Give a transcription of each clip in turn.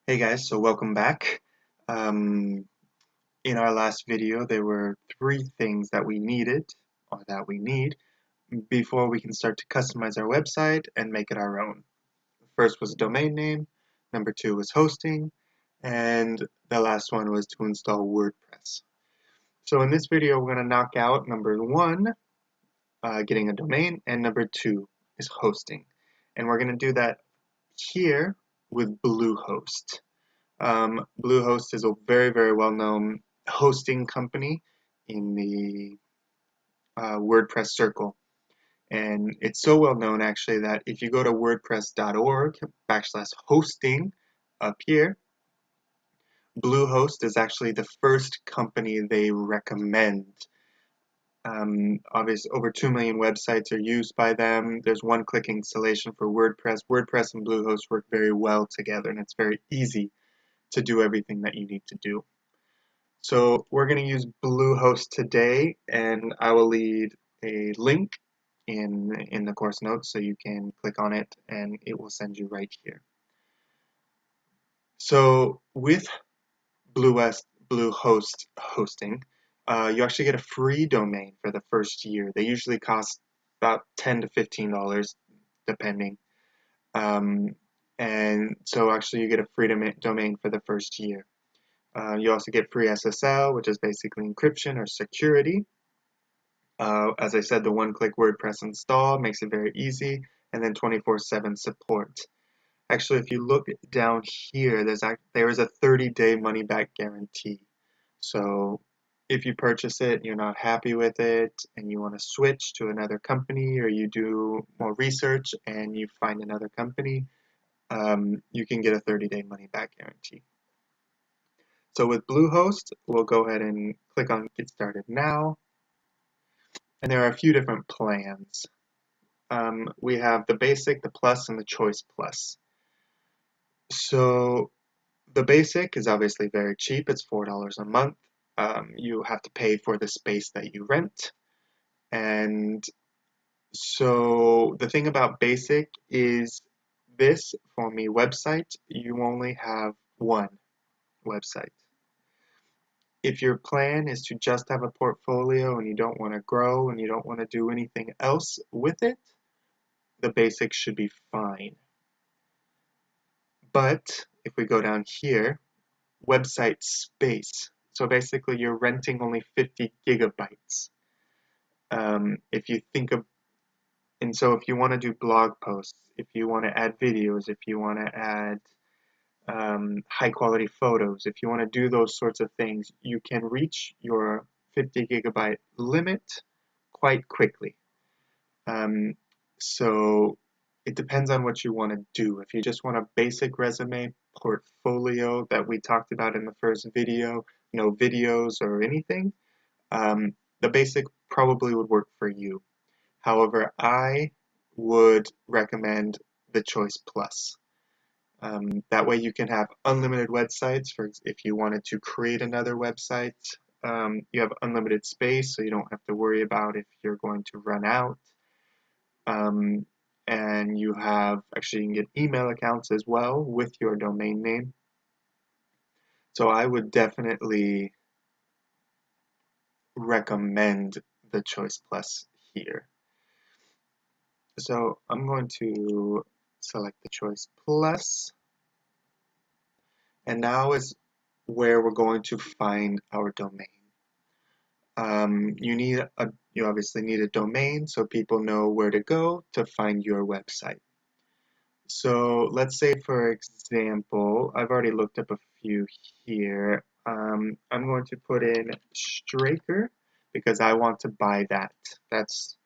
Hey guys, so welcome back. Um, in our last video, there were three things that we needed, or that we need, before we can start to customize our website and make it our own. First was a domain name, number two was hosting, and the last one was to install WordPress. So in this video, we're going to knock out number one, getting a domain, and number two is hosting. And we're going to do that here with Bluehost. Bluehost is a very, very well-known hosting company in the WordPress circle. And it's so well known actually that if you go to wordpress.org/hosting up here, Bluehost is actually the first company they recommend. Obviously, over 2 million websites are used by them. There's one-click installation for WordPress. WordPress and Bluehost work very well together, and it's very easy to do everything that you need to do. So we're going to use Bluehost today, and I will leave a link in the course notes so you can click on it and it will send you right here. So with Bluehost hosting, you actually get a free domain for the first year. They usually cost about $10 to $15 depending. And so actually you get a free domain for the first year. You also get free SSL, which is basically encryption or security. As I said, the one-click WordPress install makes it very easy, and then 24/7 support. Actually, if you look down here, there is a 30-day money-back guarantee. So if you purchase it, you're not happy with it, and you want to switch to another company, or you do more research and you find another company, you can get a 30-day money-back guarantee. So with Bluehost, we'll go ahead and click on Get Started Now. And there are a few different plans. We have the Basic, the Plus, and the Choice Plus. So the Basic is obviously very cheap. It's $4 a month. You have to pay for the space that you rent. And so the thing about Basic is this, for me, website, you only have one website. If your plan is to just have a portfolio and you don't want to grow and you don't want to do anything else with it, the Basic should be fine. But if we go down here, website space. So basically you're renting only 50 gigabytes. If you think of, and so if you want to do blog posts, if you want to add videos, if you want to add high quality photos, if you want to do those sorts of things, you can reach your 50 gigabyte limit quite quickly. So it depends on what you want to do. If you just want a basic resume portfolio that we talked about in the first video, no videos or anything, the basic probably would work for you. However, I would recommend the Choice Plus. That way you can have unlimited websites. For if you wanted to create another website, you have unlimited space, so you don't have to worry about if you're going to run out. And you can get email accounts as well with your domain name. So I would definitely recommend the Choice Plus here. So I'm going to select the Choice Plus, and now is where we're going to find our domain. You obviously need a domain so people know where to go to find your website. So let's say, for example, I've already looked up a few here. I'm going to put in Straker because I want to buy that. That's,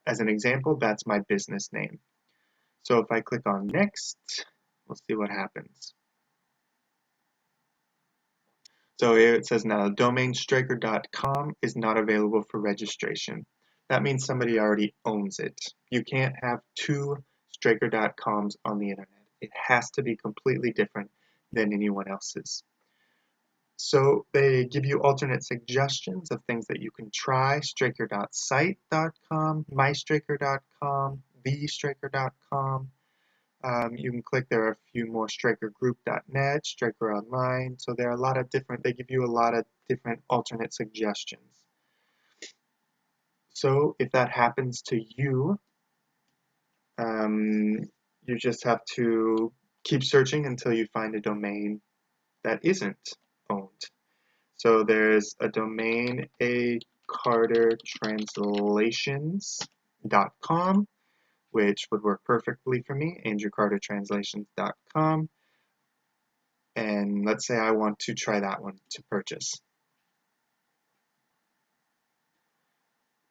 as an example, that's my business name. So if I click on Next, we'll see what happens. So here it says now domain straker.com is not available for registration. That means somebody already owns it. You can't have two straker.coms on the internet. It has to be completely different than anyone else's. So they give you alternate suggestions of things that you can try: straker.site.com, mystraker.com, thestraker.com. You can click, there are a few more, strikergroup.net, Striker Online. So there are a lot of different, they give you a lot of different alternate suggestions. So if that happens to you, you just have to keep searching until you find a domain that isn't owned. So there's a domain, acartertranslations.com, which would work perfectly for me, andrewcartertranslations.com. And let's say I want to try that one to purchase.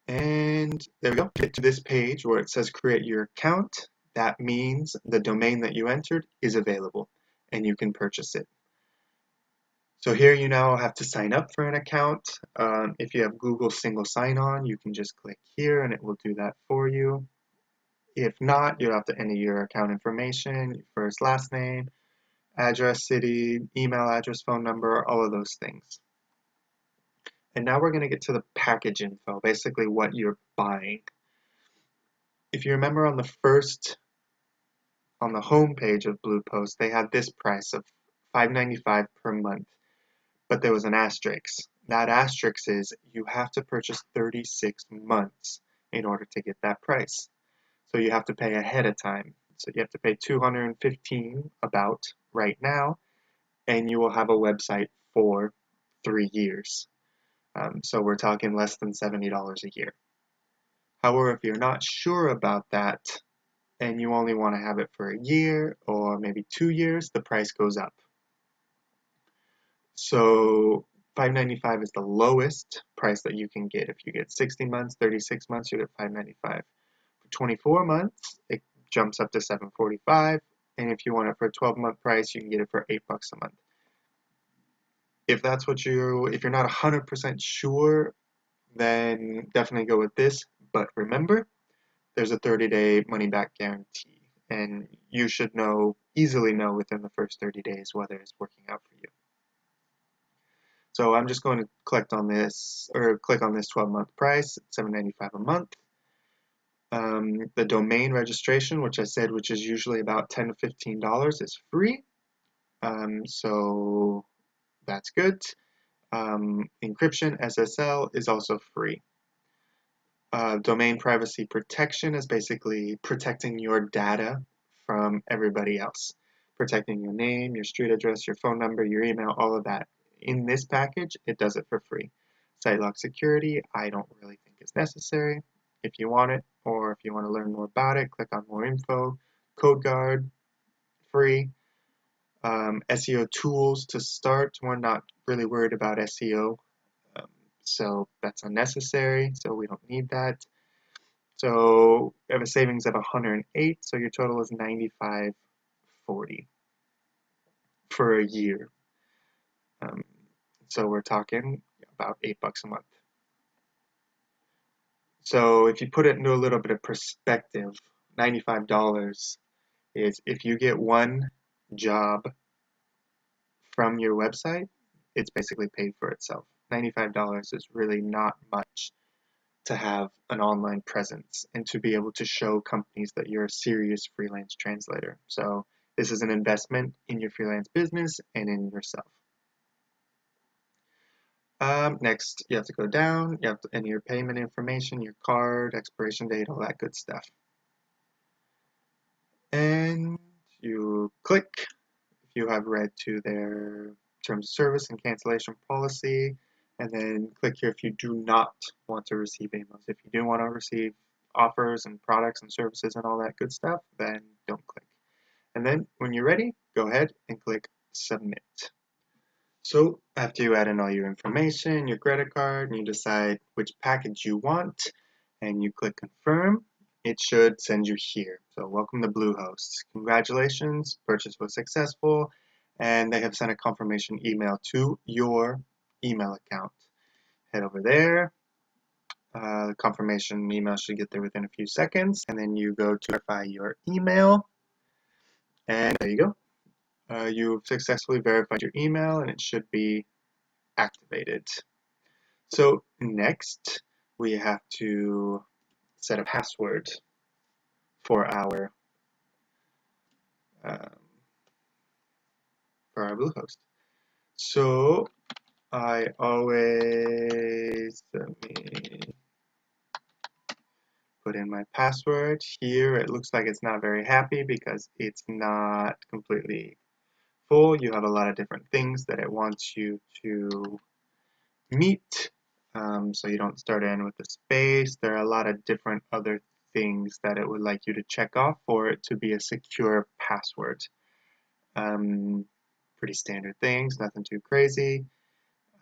And there we go. Get to this page where it says create your account. That means the domain that you entered is available and you can purchase it. So here you now have to sign up for an account. If you have Google single sign-on, you can just click here and it will do that for you. If not, you'll have to enter your account information, your first, last name, address, city, email address, phone number, all of those things. And now we're going to get to the package info, basically what you're buying. If you remember on the home page of Bluehost, they had this price of $5.95 per month, but there was an asterisk. That asterisk is you have to purchase 36 months in order to get that price. So you have to pay ahead of time. So you have to pay $215 about right now, and you will have a website for 3 years. So we're talking less than $70 a year. However, if you're not sure about that and you only want to have it for a year or maybe 2 years, the price goes up. So $5.95 is the lowest price that you can get. If you get 60 months, 36 months, you get $5.95. For 24 months, it jumps up to $7.45. And if you want it for a 12-month price, you can get it for $8 a month. If you're not 100% sure, then definitely go with this. But remember, there's a 30-day money-back guarantee, and you should easily know within the first 30 days whether it's working out for you. So I'm just going to click on this 12-month price, $7.95 a month. The domain registration, which I said, which is usually about $10 to $15, is free. So that's good. Encryption, SSL, is also free. Domain privacy protection is basically protecting your data from everybody else. Protecting your name, your street address, your phone number, your email, all of that. In this package, it does it for free. Site lock security, I don't really think is necessary. If you want it, or if you want to learn more about it, click on more info. CodeGuard, free. SEO tools to start. We're not really worried about SEO, so that's unnecessary, so we don't need that. So you have a savings of 108, so your total is $95.40 for a year. So we're talking about $8 a month. So if you put it into a little bit of perspective, $95 is if you get one job from your website, it's basically paid for itself. $95 is really not much to have an online presence and to be able to show companies that you're a serious freelance translator. So this is an investment in your freelance business and in yourself. Next, you have to go down, you have to enter your payment information, your card, expiration date, all that good stuff. And you click if you have read to their terms of service and cancellation policy, and then click here if you do not want to receive emails. If you do want to receive offers and products and services and all that good stuff, then don't click. And then when you're ready, go ahead and click submit. So after you add in all your information, your credit card, and you decide which package you want, and you click confirm, it should send you here. So welcome to Bluehost. Congratulations, purchase was successful, and they have sent a confirmation email to your email account. Head over there. The confirmation email should get there within a few seconds, and then you go to verify your email, and there you go. You've successfully verified your email, and it should be activated. So next, we have to set a password for our um, for our Bluehost. So I always let me put in my password. Here it looks like it's not very happy because it's not completely full. You have a lot of different things that it wants you to meet. So you don't start in with a space. There are a lot of different other things that it would like you to check off for it to be a secure password. Pretty standard things, nothing too crazy.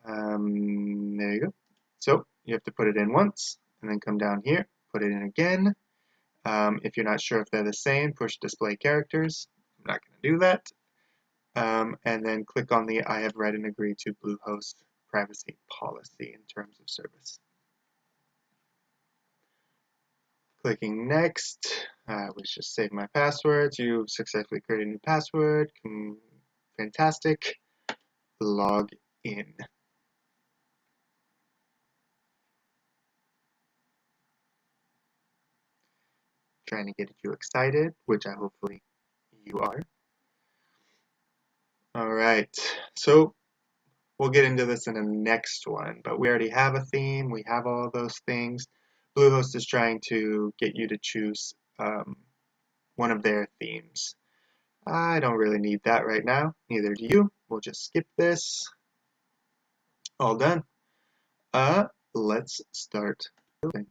There you go. So you have to put it in once and then come down here, put it in again. If you're not sure if they're the same, push display characters. I'm not going to do that. And then click on the I have read and agreed to Bluehost privacy policy in terms of service. Clicking next, let's just save my passwords. You've successfully created a new password. Fantastic. Log in. Trying to get you excited, which I hopefully you are. All right, so we'll get into this in the next one, but we already have a theme. We have all those things. Bluehost is trying to get you to choose one of their themes. I don't really need that right now. Neither do you. We'll just skip this. All done. Let's start building.